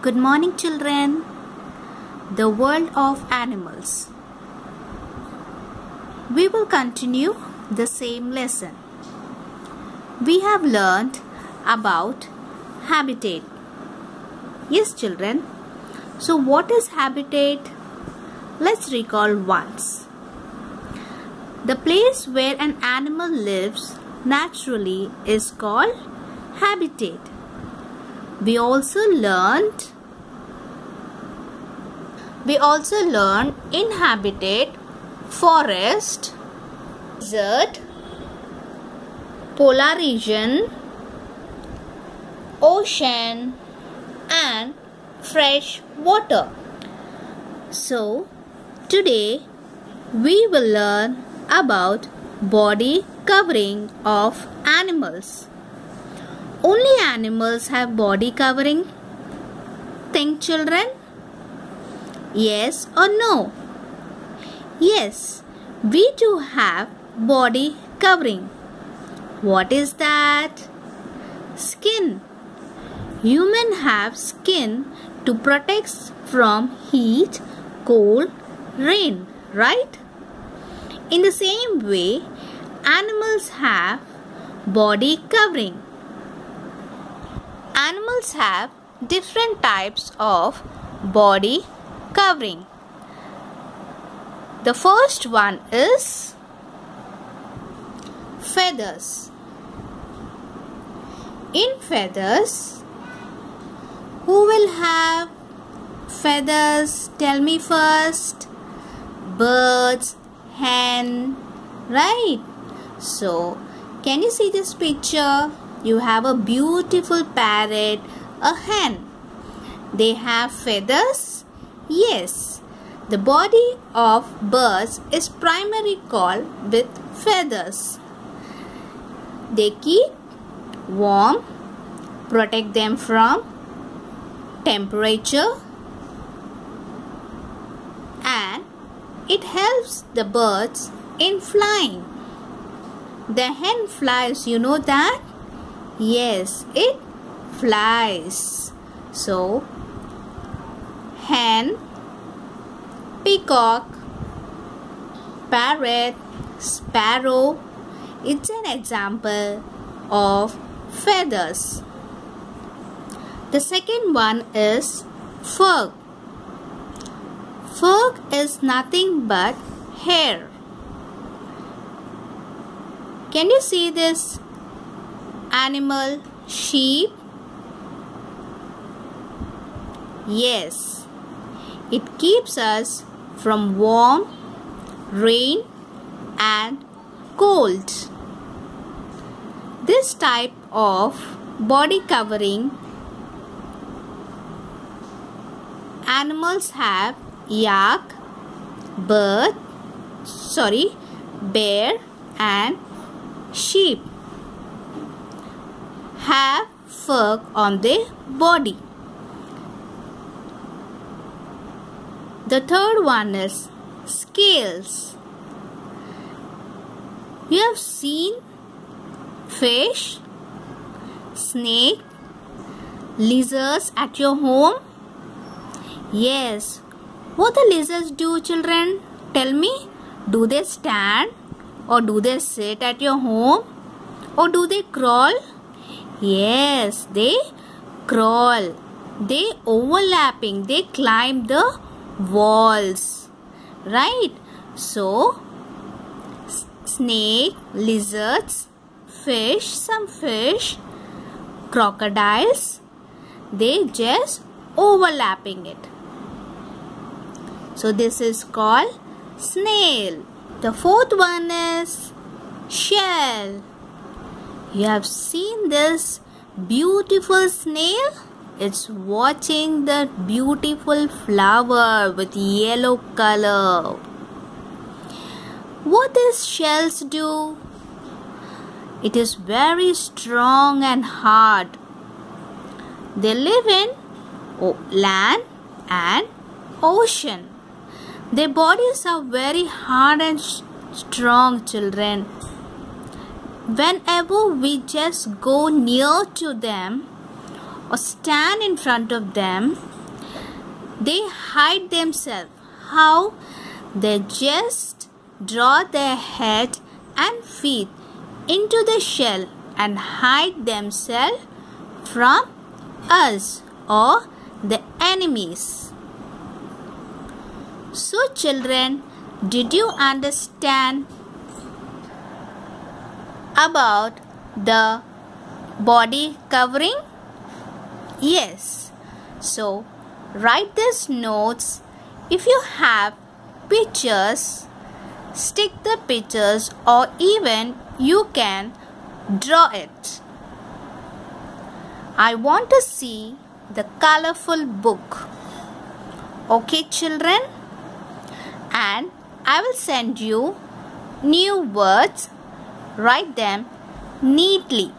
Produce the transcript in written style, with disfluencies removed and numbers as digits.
Good morning, children. The world of animals. We will continue the same lesson. We have learned about habitat. Yes, children. So what is habitat? Let's recall once. The place where an animal lives naturally is called habitat. We also learned in habitat forest, desert, polar region, ocean and fresh water. So today we will learn about body covering of animals. Only animals have body covering? Think, children? Yes or no? Yes, we do have body covering. What is that? Skin. Humans have skin to protect from heat, cold, rain, right? In the same way, animals have body covering. Animals have different types of body covering. The first one is feathers. In feathers, who will have feathers? Tell me first. Birds, hen, right? So, can you see this picture? You have a beautiful parrot, a hen. They have feathers? Yes. The body of birds is primarily called with feathers. They keep warm, protect them from temperature, and it helps the birds in flying. The hen flies, you know that? Yes, it flies. So, hen, peacock, parrot, sparrow, it's an example of feathers. The second one is fur. Fur is nothing but hair. Can you see this animal? Sheep? Yes, it keeps us from warm, rain and cold. This type of body covering animals have yak, bear and sheep have fur on their body. The third one is scales. You have seen fish, snake, lizards at your home? Yes. What the lizards do, children? Tell me. Do they stand or do they sit at your home or do they crawl? Yes, they crawl. They overlapping. They climb the walls, right? So snake, lizards, fish, some fish, crocodiles, they just overlapping it. So this is called snail. The fourth one is shell. You have seen this beautiful snail? It's watching the beautiful flower with yellow color. What does shells do? It is very strong and hard. They live in land and ocean. Their bodies are very hard and strong, children. Whenever we just go near to them or stand in front of them, they hide themselves. How? They just draw their head and feet into the shell and hide themselves from us or the enemies. So children, did you understand about the body covering? Yes. So write these notes. If you have pictures, stick the pictures, or even you can draw it. I want to see the colorful book. Okay children? And I will send you new words. Write them neatly.